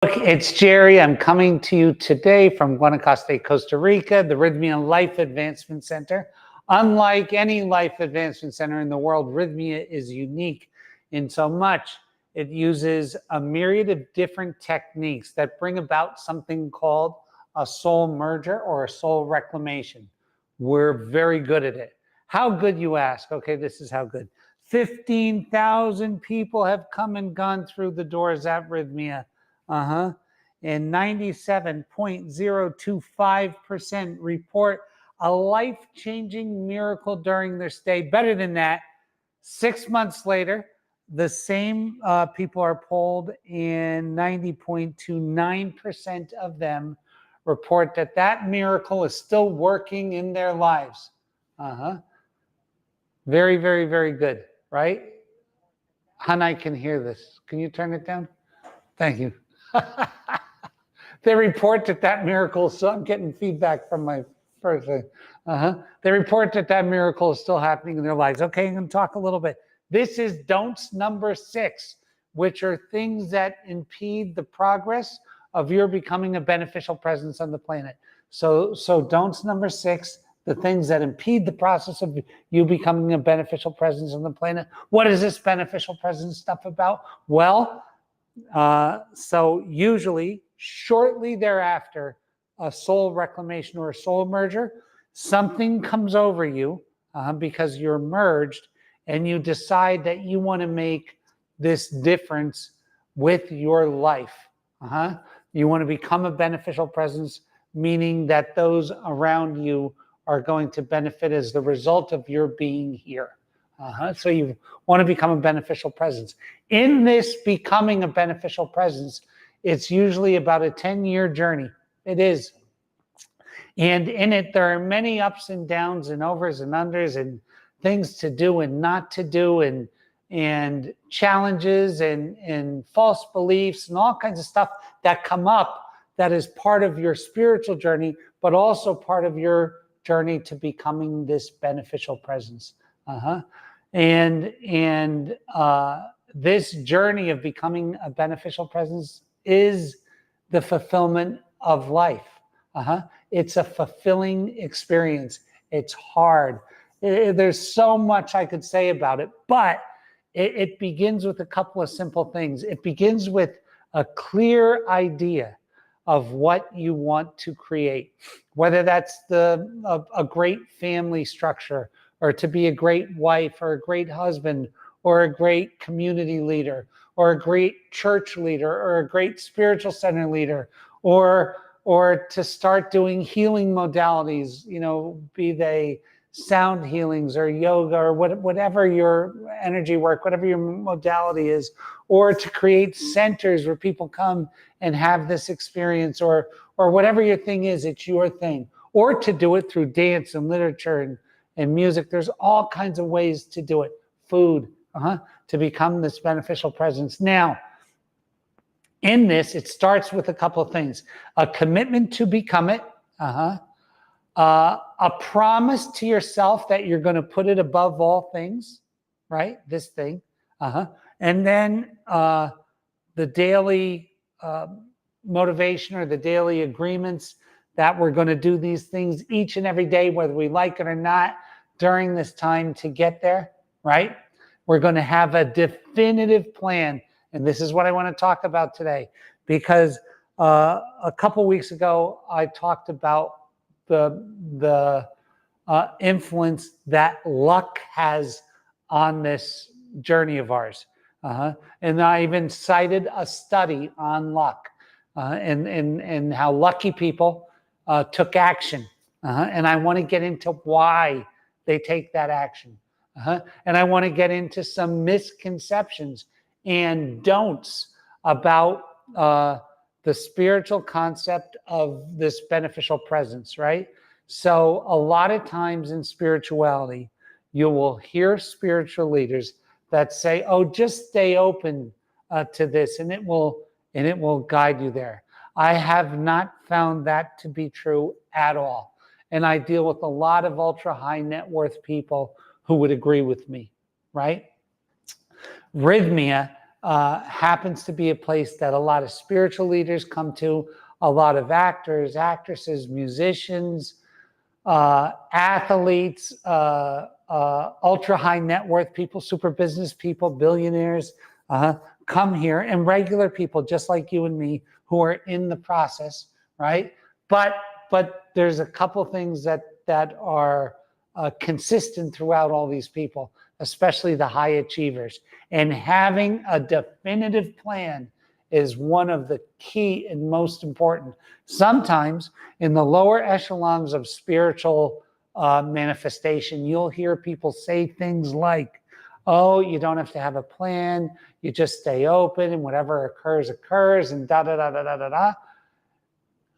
It's Jerry. I'm coming to you today from Guanacaste, Costa Rica, the Rythmia Life Advancement Center. Unlike any life advancement center in the world, Rythmia is unique in so much it uses a myriad of different techniques that bring about something called a soul merger or a soul reclamation. We're very good at it. How good, you ask? Okay, this is how good. 15,000 people have come and gone through the doors at Rythmia. And 97.025% report a life-changing miracle during their stay. Better than that, 6 months later, the same people are polled, and 90.29% of them report that that miracle is still working in their lives. Very, very, very good, right? Hanai can hear this. Can you turn it down? Thank you. They report that that miracle, so I'm getting feedback from my person. They report that that miracle is still happening in their lives. Okay, I'm going to talk a little bit. This is don'ts number 6, which are things that impede the progress of your becoming a beneficial presence on the planet. So don'ts number 6, the things that impede the process of you becoming a beneficial presence on the planet. What is this beneficial presence stuff about? Well, so usually shortly thereafter, a soul reclamation or a soul merger, something comes over you because you're merged, and you decide that you want to make this difference with your life. You want to become a beneficial presence, meaning that those around you are going to benefit as the result of your being here. So you want to become a beneficial presence. In this becoming a beneficial presence, it's usually about a 10-year journey. It is. And in it, there are many ups and downs and overs and unders and things to do and not to do, and challenges and false beliefs and all kinds of stuff that come up that is part of your spiritual journey, but also part of your journey to becoming this beneficial presence. And this journey of becoming a beneficial presence is the fulfillment of life. It's a fulfilling experience. It's hard. There's so much I could say about it, but it begins with a couple of simple things. It begins with a clear idea of what you want to create, whether that's a great family structure, or to be a great wife or a great husband or a great community leader or a great church leader or a great spiritual center leader, or to start doing healing modalities, be they sound healings or yoga or whatever your energy work, whatever your modality is, or to create centers where people come and have this experience, or whatever your thing is, it's your thing, or to do it through dance and literature and music. There's all kinds of ways to do it. Food, to become this beneficial presence. Now, in this, it starts with a couple of things: a commitment to become it, a promise to yourself that you're going to put it above all things, right? This thing, and then the daily motivation or the daily agreements that we're going to do these things each and every day, whether we like it or not, during this time to get there, right? We're going to have a definitive plan. And this is what I want to talk about today, because a couple weeks ago, I talked about the influence that luck has on this journey of ours. And I even cited a study on luck and how lucky people took action. And I want to get into why they take that action. And I want to get into some misconceptions and don'ts about the spiritual concept of this beneficial presence, right? So a lot of times in spirituality, you will hear spiritual leaders that say, oh, just stay open to this, and it will guide you there. I have not found that to be true at all. And I deal with a lot of ultra high net worth people who would agree with me, right? Rythmia happens to be a place that a lot of spiritual leaders come to, a lot of actors, actresses, musicians, athletes, ultra high net worth people, super business people, billionaires, come here, and regular people just like you and me who are in the process, right? But there's a couple things that are consistent throughout all these people, especially the high achievers. And having a definitive plan is one of the key and most important. Sometimes in the lower echelons of spiritual manifestation, you'll hear people say things like, oh, you don't have to have a plan, you just stay open and whatever occurs, occurs, and da da da da da da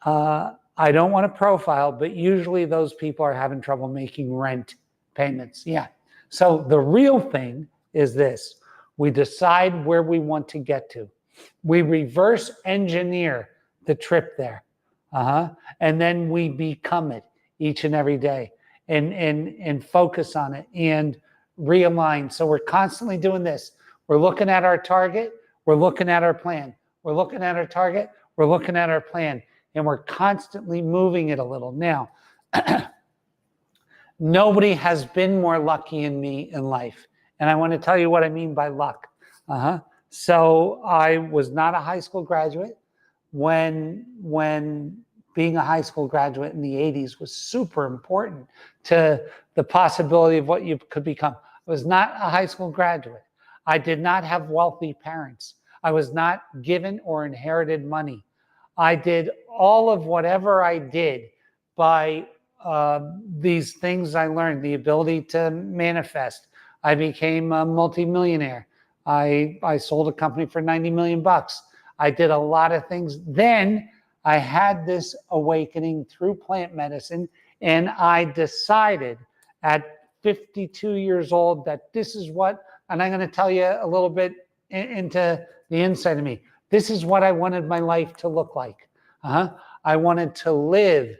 da. I don't want to profile, but usually those people are having trouble making rent payments. Yeah. So the real thing is this. We decide where we want to get to. We reverse engineer the trip there. And then we become it each and every day and focus on it and realign. So we're constantly doing this. We're looking at our target. We're looking at our plan. We're looking at our target. We're looking at our plan. And we're constantly moving it a little. Now, nobody has been more lucky than me in life. And I want to tell you what I mean by luck. So I was not a high school graduate when being a high school graduate in the 80s was super important to the possibility of what you could become. I was not a high school graduate. I did not have wealthy parents. I was not given or inherited money. I did all of whatever I did by these things I learned, the ability to manifest. I became a multimillionaire. I sold a company for 90 million bucks. I did a lot of things. Then I had this awakening through plant medicine, and I decided at 52 years old that this is what, and I'm going to tell you a little bit into the inside of me. This is what I wanted my life to look like. I wanted to live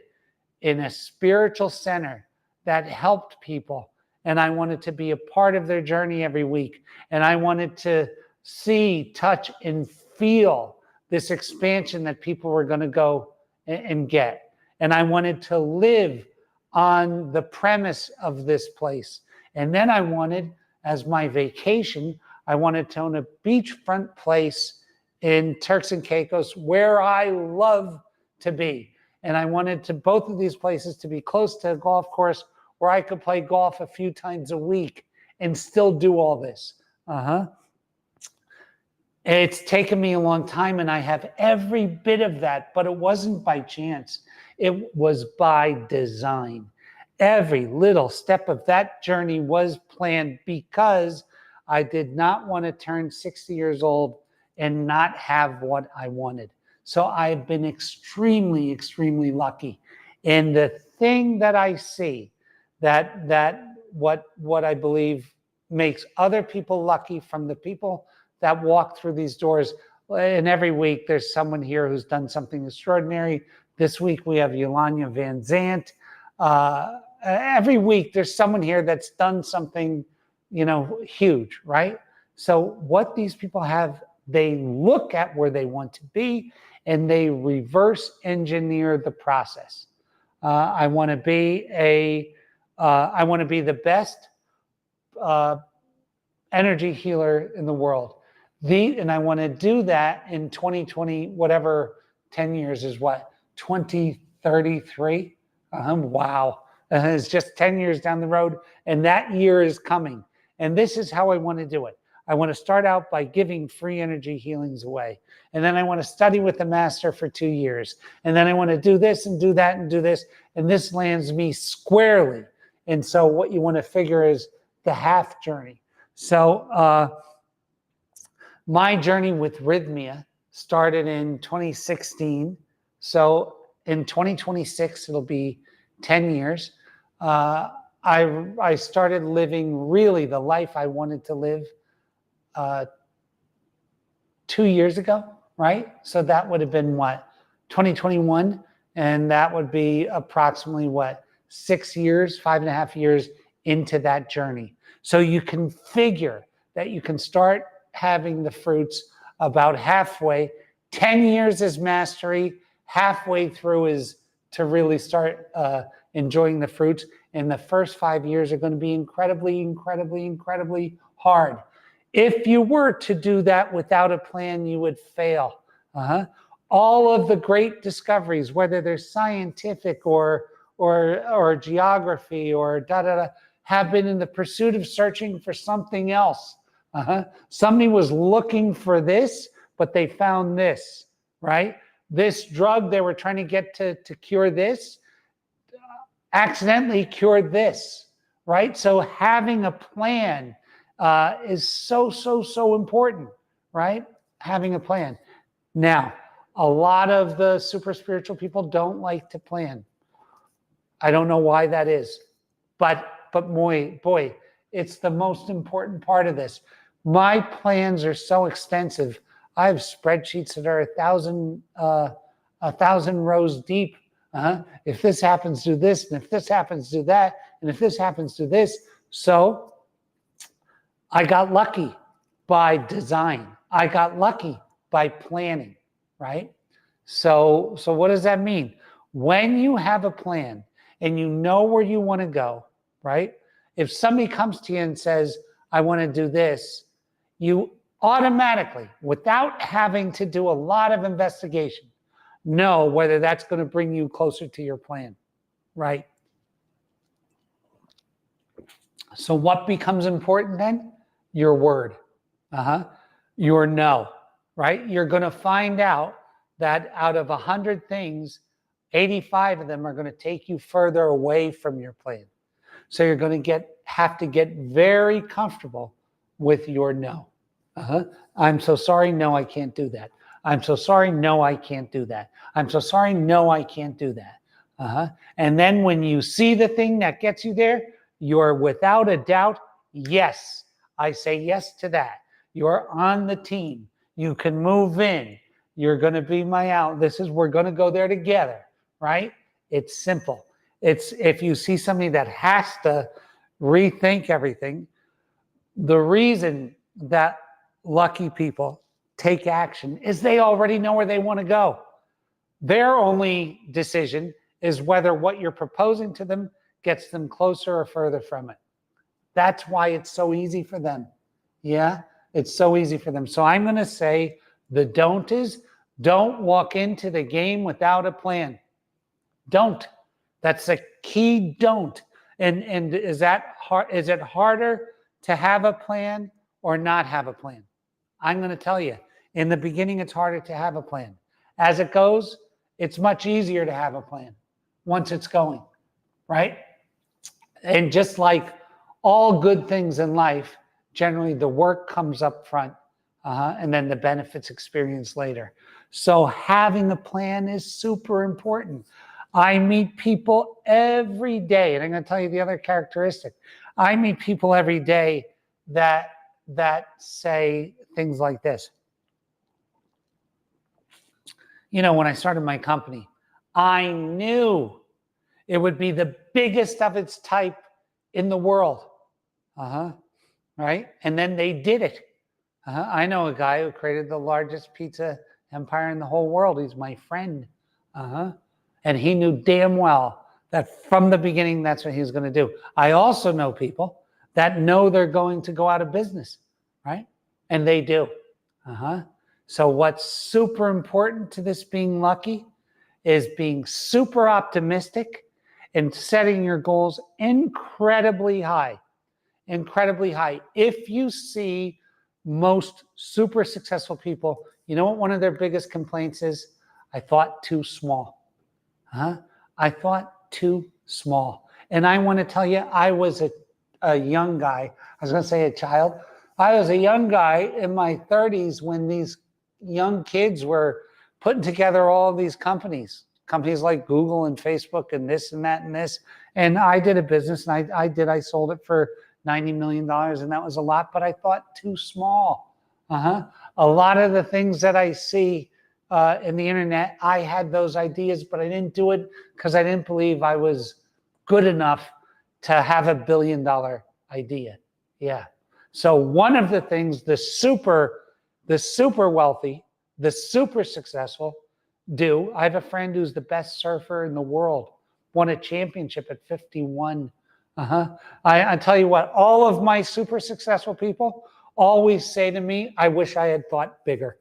in a spiritual center that helped people. And I wanted to be a part of their journey every week. And I wanted to see, touch, and feel this expansion that people were going to go and get. And I wanted to live on the premise of this place. And then I wanted, as my vacation, I wanted to own a beachfront place in Turks and Caicos, where I love to be. And I wanted to both of these places to be close to a golf course where I could play golf a few times a week and still do all this. It's taken me a long time, and I have every bit of that, but it wasn't by chance. It was by design. Every little step of that journey was planned because I did not want to turn 60 years old and not have what I wanted. So I've been extremely, extremely lucky. And the thing that I see that what I believe makes other people lucky from the people that walk through these doors. And every week there's someone here who's done something extraordinary. This week we have Yolanda Van Zant. Every week there's someone here that's done something, huge, right? So what these people have, they look at where they want to be and they reverse engineer the process. I want to be the best energy healer in the world. And I want to do that in 2020, whatever 10 years is what, 2033? Wow. It's just 10 years down the road, and that year is coming. And this is how I want to do it. I want to start out by giving free energy healings away. And then I want to study with the master for 2 years. And then I want to do this and do that and do this. And this lands me squarely. And so what you want to figure is the half journey. So my journey with rythmia started in 2016. So in 2026, it'll be 10 years. I started living really the life I wanted to live 2 years ago, right? So that would have been what, 2021? And that would be approximately what, 6 years, 5.5 years into that journey. So you can figure that you can start having the fruits about halfway. 10 years is mastery. Halfway through is to really start enjoying the fruits. And the first 5 years are going to be incredibly, incredibly, incredibly hard. If you were to do that without a plan, you would fail. All of the great discoveries, whether they're scientific or geography or have been in the pursuit of searching for something else. Somebody was looking for this, but they found this, right? This drug they were trying to get to cure this, accidentally cured this, right? So having a plan is so important, right? Having a plan. Now, a lot of the super spiritual people don't like to plan. I don't know why that is, but boy, it's the most important part of this. My plans are so extensive. I have spreadsheets that are 1,000 rows deep. If this happens, do this, and if this happens, do that, and if this happens, do this. So I got lucky by design. I got lucky by planning, right? So what does that mean? When you have a plan and you know where you want to go, right? If somebody comes to you and says, I want to do this, you automatically, without having to do a lot of investigation, know whether that's going to bring you closer to your plan, right? So what becomes important then? Your word, your no, right? You're going to find out that out of 100 things, 85 of them are going to take you further away from your plan. So you're going to have to get very comfortable with your no. I'm so sorry, no, I can't do that. I'm so sorry, no, I can't do that. I'm so sorry, no, I can't do that. And then when you see the thing that gets you there, you're without a doubt, yes, I say yes to that. You're on the team. You can move in. You're going to be my out. We're going to go there together, right? It's simple. It's if you see somebody that has to rethink everything, the reason that lucky people take action is they already know where they want to go. Their only decision is whether what you're proposing to them gets them closer or further from it. That's why it's so easy for them. Yeah, it's so easy for them. So I'm going to say the don't is don't walk into the game without a plan. Don't. That's a key don't. And is that hard? Is it harder to have a plan or not have a plan? I'm going to tell you, in the beginning, it's harder to have a plan. As it goes, it's much easier to have a plan once it's going, right? And just like all good things in life, generally the work comes up front and then the benefits experienced later. So having a plan is super important. I meet people every day, and I'm going to tell you the other characteristic. I meet people every day that say things like this. You know, when I started my company, I knew it would be the biggest of its type in the world. Right? And then they did it. I know a guy who created the largest pizza empire in the whole world. He's my friend. And he knew damn well that from the beginning, that's what he was going to do. I also know people that know they're going to go out of business, right? And they do. So what's super important to this being lucky is being super optimistic and setting your goals incredibly high. Incredibly high. If you see most super successful people, you know what one of their biggest complaints is? I thought too small. I thought too small. And I want to tell you, I was a young guy. I was going to say a child. I was a young guy in my 30s when these young kids were putting together all these companies like Google and Facebook and this and that and this. And I did a business and I sold it for $90 million, and that was a lot, but I thought too small. A lot of the things that I see in the internet, I had those ideas, but I didn't do it because I didn't believe I was good enough to have $1 billion idea. Yeah. So one of the things the super wealthy, the super successful do, I have a friend who's the best surfer in the world, won a championship at 51. I tell you what, all of my super successful people always say to me, I wish I had thought bigger.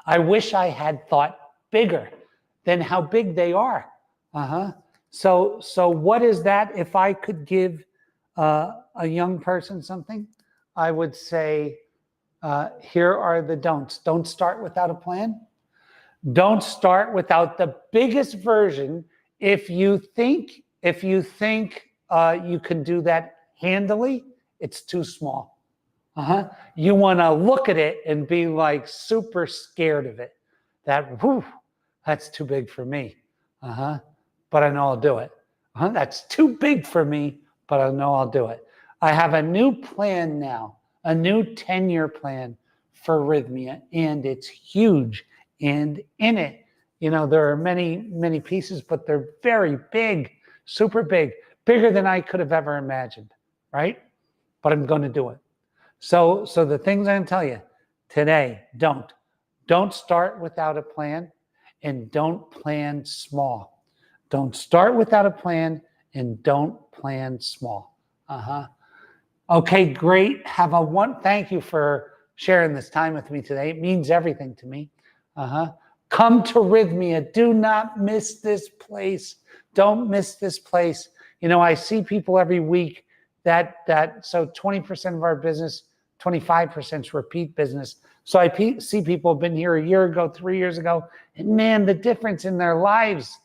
I wish I had thought bigger than how big they are. So what is that? If I could give a young person something, I would say, here are the don'ts. Don't start without a plan. Don't start without the biggest version. If you think you can do that handily, it's too small. You want to look at it and be like super scared of it. That's too big for me. But I know I'll do it. That's too big for me, but I know I'll do it. I have a new plan now, a new 10-year plan for Rythmia, and it's huge. And in it, there are many, many pieces, but they're very big, super big, bigger than I could have ever imagined, right? But I'm going to do it. So the things I'm going to tell you today, don't start without a plan, and don't plan small. Don't start without a plan, and don't plan small. Okay, great. Thank you for sharing this time with me today. It means everything to me. Come to Rythmia. Do not miss this place. Don't miss this place. I see people every week so 20% of our business, 25% is repeat business. So I see people have been here a year ago, 3 years ago, and man, the difference in their lives.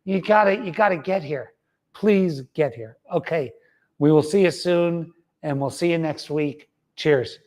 You gotta get here. Please get here. Okay, we will see you soon, and we'll see you next week. Cheers.